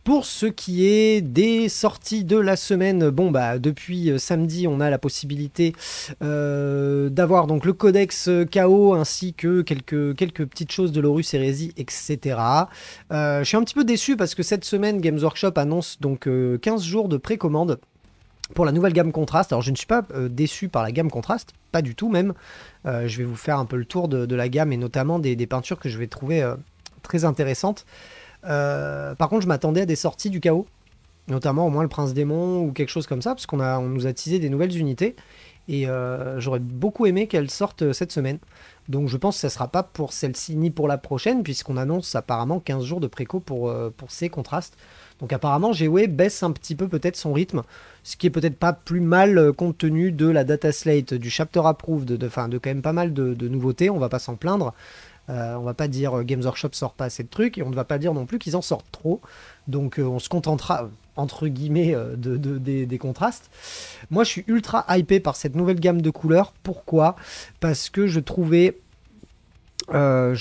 Pour ce qui est des sorties de la semaine, bon bah depuis samedi on a la possibilité d'avoir donc le codex KO ainsi que quelques petites choses de l'Horus Heresy, etc. Je suis un petit peu déçu parce que cette semaine Games Workshop annonce donc 15 jours de précommande pour la nouvelle gamme Contrast. Alors je ne suis pas déçu par la gamme Contrast, pas du tout même. Je vais vous faire un peu le tour de la gamme et notamment des peintures que je vais trouver très intéressantes. Par contre, je m'attendais à des sorties du chaos, notamment au moins le Prince Démon ou quelque chose comme ça, parce on nous a teasé des nouvelles unités, et j'aurais beaucoup aimé qu'elles sortent cette semaine. Donc je pense que ça sera pas pour celle-ci ni pour la prochaine, puisqu'on annonce apparemment 15 jours de préco pour ces contrastes. Donc apparemment, GW baisse un petit peu peut-être son rythme, ce qui est peut-être pas plus mal compte tenu de la data slate, du chapter approved, de quand même pas mal de nouveautés, on va pas s'en plaindre. On va pas dire Games Workshop sort pas assez de trucs et on ne va pas dire non plus qu'ils en sortent trop. Donc on se contentera entre guillemets des contrastes. Moi je suis ultra hypé par cette nouvelle gamme de couleurs. Pourquoi? Parce que je trouvais que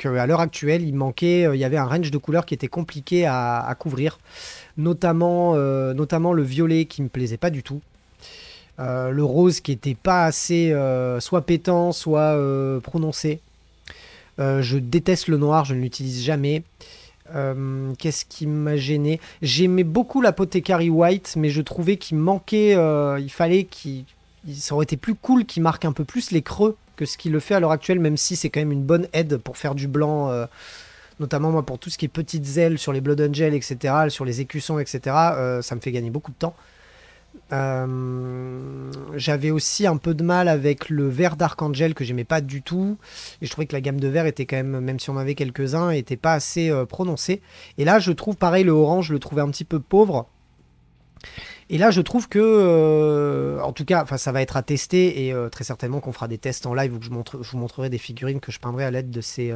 à l'heure actuelle il y avait un range de couleurs qui était compliqué à couvrir, notamment le violet qui me plaisait pas du tout. Le rose qui était pas assez soit pétant, soit prononcé. Je déteste le noir, je ne l'utilise jamais. Qu'est-ce qui m'a gêné? J'aimais beaucoup l'Apothecary White, mais je trouvais qu'il manquait. Il fallait ça aurait été plus cool qu'il marque un peu plus les creux que ce qu'il le fait à l'heure actuelle, même si c'est quand même une bonne aide pour faire du blanc, notamment moi pour tout ce qui est petites ailes sur les Blood Angel, etc., sur les écussons, etc. Ça me fait gagner beaucoup de temps. J'avais aussi un peu de mal avec le vert d'Archangel que j'aimais pas du tout, et je trouvais que la gamme de verts était quand même si on avait quelques-uns, était pas assez prononcée. Et là je trouve pareil, le orange je le trouvais un petit peu pauvre, et là je trouve que en tout cas ça va être à tester, et très certainement qu'on fera des tests en live où je vous montrerai des figurines que je peindrai à l'aide de ces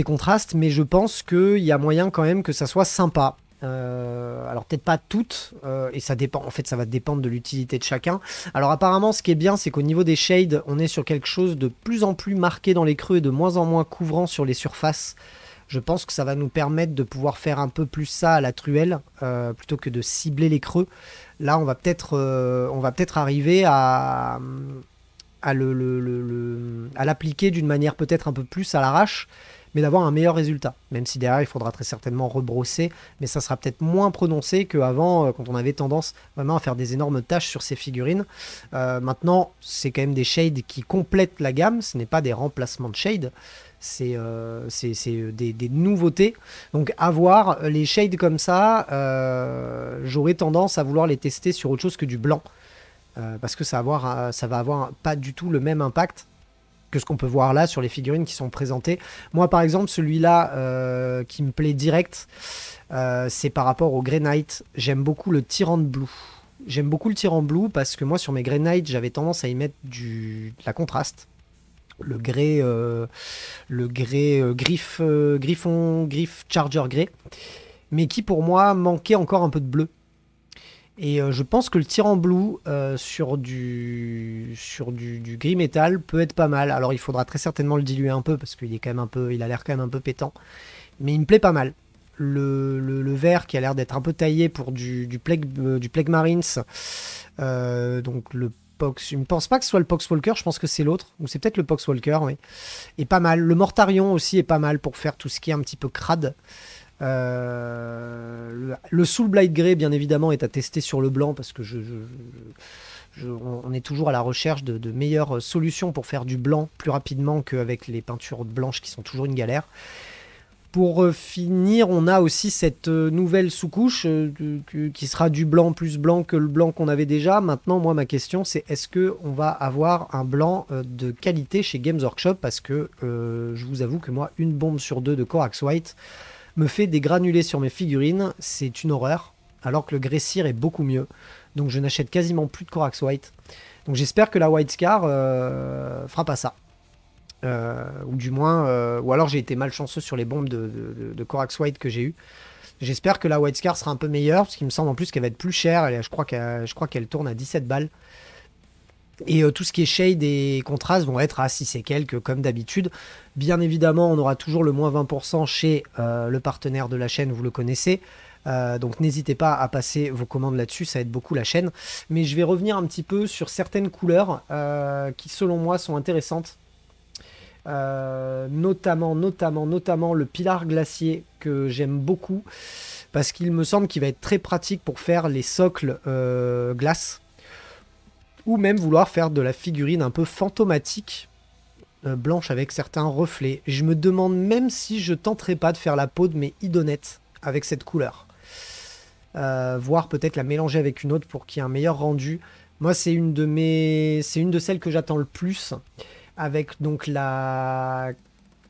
contrastes, mais je pense qu'il y a moyen quand même que ça soit sympa. Alors peut-être pas toutes, et ça dépend. En fait, ça va dépendre de l'utilité de chacun. Alors apparemment, ce qui est bien, c'est qu'au niveau des shades, on est sur quelque chose de plus en plus marqué dans les creux et de moins en moins couvrant sur les surfaces. Je pense que ça va nous permettre de pouvoir faire un peu plus ça à la truelle, plutôt que de cibler les creux. Là, on va peut-être arriver à l'appliquer d'une manière peut-être un peu plus à l'arrache, mais d'avoir un meilleur résultat. Même si derrière, il faudra très certainement rebrosser, mais ça sera peut-être moins prononcé qu'avant, quand on avait tendance vraiment à faire des énormes taches sur ces figurines. Maintenant, c'est quand même des shades qui complètent la gamme, ce n'est pas des remplacements de shades, c'est des nouveautés. Donc à voir, les shades comme ça, j'aurais tendance à vouloir les tester sur autre chose que du blanc. Parce que ça va avoir pas du tout le même impact que ce qu'on peut voir là sur les figurines qui sont présentées. Moi, par exemple, celui-là qui me plaît direct, c'est par rapport au Grey Knight. J'aime beaucoup le Tyrant Blue. J'aime beaucoup le Tyrant Blue parce que moi, sur mes Grey Knight, j'avais tendance à y mettre de la contraste. Le grey, griffe Charger Grey, mais qui pour moi manquait encore un peu de bleu. Et je pense que le Tyrant Blue sur du gris métal peut être pas mal. Alors il faudra très certainement le diluer un peu parce qu'il est quand même il a l'air quand même un peu pétant. Mais il me plaît pas mal. Le vert qui a l'air d'être un peu taillé pour du Plague Marines. Donc le Pox, je ne pense pas que ce soit le Poxwalker, je pense que c'est l'autre. Ou c'est peut-être le Poxwalker, oui. Et pas mal. Le Mortarion aussi est pas mal pour faire tout ce qui est un petit peu crade. Le Soul Blight Grey, bien évidemment, est à tester sur le blanc parce que on est toujours à la recherche de meilleures solutions pour faire du blanc plus rapidement qu'avec les peintures blanches qui sont toujours une galère. Pour finir, on a aussi cette nouvelle sous-couche qui sera du blanc plus blanc que le blanc qu'on avait déjà. Maintenant, moi, ma question, c'est est-ce qu'on va avoir un blanc de qualité chez Games Workshop? Parce que je vous avoue que moi, une bombe sur deux de Corax White me fait des granulés sur mes figurines, c'est une horreur, alors que le Gressir est beaucoup mieux. Donc je n'achète quasiment plus de Corax White. Donc j'espère que la White Scar fera pas ça. Ou du moins, ou alors j'ai été malchanceux sur les bombes de Corax White que j'ai eu. J'espère que la White Scar sera un peu meilleure, parce qu'il me semble en plus qu'elle va être plus chère. Je crois qu'elle tourne à 17 balles. Et tout ce qui est shade et contraste vont être à 6 et quelques comme d'habitude. Bien évidemment, on aura toujours le moins 20% chez le partenaire de la chaîne, vous le connaissez. Donc n'hésitez pas à passer vos commandes là-dessus, ça aide beaucoup la chaîne. Mais je vais revenir un petit peu sur certaines couleurs qui selon moi sont intéressantes. Notamment le pilar glacier que j'aime beaucoup. Parce qu'il me semble qu'il va être très pratique pour faire les socles glace. Ou même vouloir faire de la figurine un peu fantomatique, blanche avec certains reflets. Je me demande même si je tenterai pas de faire la peau de mes idonettes avec cette couleur. Voire peut-être la mélanger avec une autre pour qu'il y ait un meilleur rendu. Moi, c'est une de celles que j'attends le plus. Avec donc la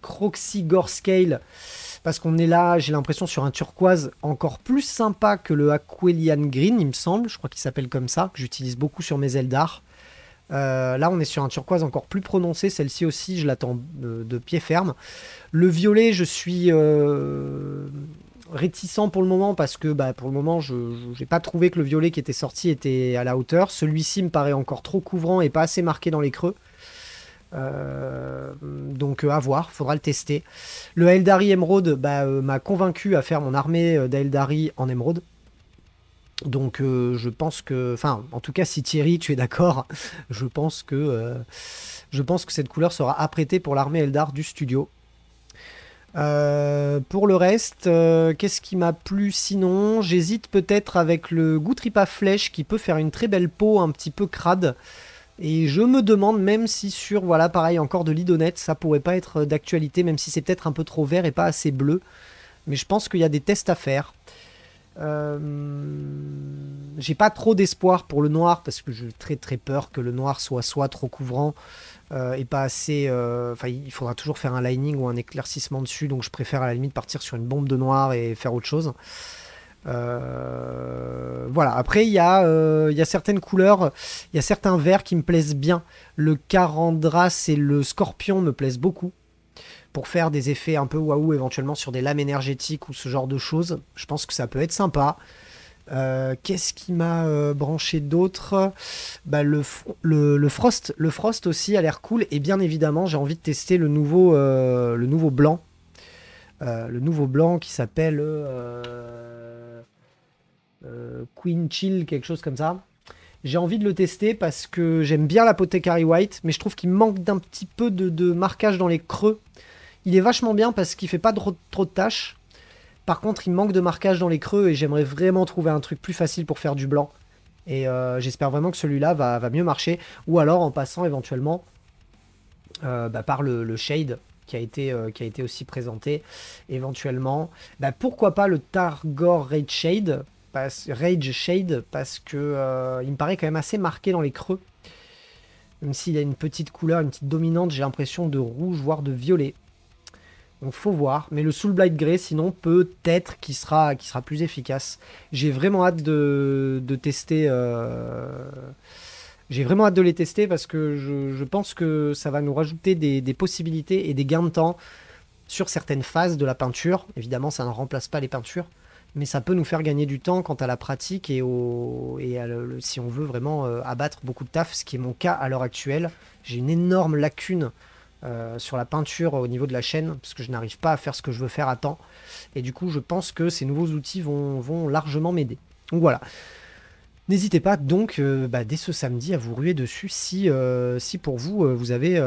Croxy Gore Scale. Parce qu'on est là, j'ai l'impression, sur un turquoise encore plus sympa que le Aquelian Green, il me semble. Je crois qu'il s'appelle comme ça, que j'utilise beaucoup sur mes Eldar. Là, on est sur un turquoise encore plus prononcé. Celle-ci aussi, je l'attends de pied ferme. Le violet, je suis réticent pour le moment parce que pour le moment, je n'ai pas trouvé que le violet qui était sorti était à la hauteur. Celui-ci me paraît encore trop couvrant et pas assez marqué dans les creux. Donc à voir, faudra le tester. Le Aeldari Emerald m'a convaincu à faire mon armée d'Aeldari en Emerald. Donc je pense que, enfin en tout cas si Thierry tu es d'accord, je pense que cette couleur sera apprêtée pour l'armée Eldar du studio. Pour le reste, qu'est-ce qui m'a plu sinon? J'hésite peut-être avec le Gutripa Flèche qui peut faire une très belle peau un petit peu crade. Et je me demande même si sur, voilà, pareil, encore de l'idonette, ça pourrait pas être d'actualité, même si c'est peut-être un peu trop vert et pas assez bleu. Mais je pense qu'il y a des tests à faire. J'ai pas trop d'espoir pour le noir, parce que j'ai très très peur que le noir soit trop couvrant et pas assez... Enfin, il faudra toujours faire un lining ou un éclaircissement dessus, donc je préfère à la limite partir sur une bombe de noir et faire autre chose. Voilà, après il y a certaines couleurs, il y a certains verts qui me plaisent bien. Le Carandras et le Scorpion me plaisent beaucoup pour faire des effets un peu waouh éventuellement sur des lames énergétiques ou ce genre de choses. Je pense que ça peut être sympa. Qu'est-ce qui m'a branché d'autre? Le Frost aussi a l'air cool, et bien évidemment j'ai envie de tester le nouveau blanc. Le nouveau blanc qui s'appelle Queen Chill, quelque chose comme ça. J'ai envie de le tester parce que j'aime bien l'Apothecary White, mais je trouve qu'il manque d'un petit peu de marquage dans les creux. Il est vachement bien parce qu'il fait pas trop de tâches. Par contre, il manque de marquage dans les creux et j'aimerais vraiment trouver un truc plus facile pour faire du blanc. Et j'espère vraiment que celui-là va mieux marcher. Ou alors en passant éventuellement par le Shade qui a été aussi présenté éventuellement. Pourquoi pas le Targor Rage Shade parce que il me paraît quand même assez marqué dans les creux. Même s'il a une petite couleur, une petite dominante, j'ai l'impression de rouge, voire de violet. Donc faut voir. Mais le Soul Blight Grey, sinon, peut-être qu'il sera plus efficace. J'ai vraiment hâte de tester... J'ai vraiment hâte de les tester parce que je pense que ça va nous rajouter des possibilités et des gains de temps sur certaines phases de la peinture. Évidemment, ça ne remplace pas les peintures. Mais ça peut nous faire gagner du temps quant à la pratique et si on veut vraiment abattre beaucoup de taf, ce qui est mon cas à l'heure actuelle. J'ai une énorme lacune sur la peinture au niveau de la chaîne, parce que je n'arrive pas à faire ce que je veux faire à temps. Et du coup, je pense que ces nouveaux outils vont largement m'aider. Donc voilà. N'hésitez pas donc dès ce samedi à vous ruer dessus si pour vous, vous avez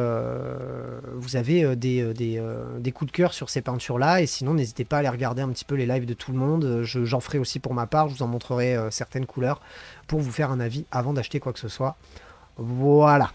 des coups de cœur sur ces peintures-là. Et sinon, n'hésitez pas à aller regarder un petit peu les lives de tout le monde. J'en ferai aussi pour ma part. Je vous en montrerai certaines couleurs pour vous faire un avis avant d'acheter quoi que ce soit. Voilà.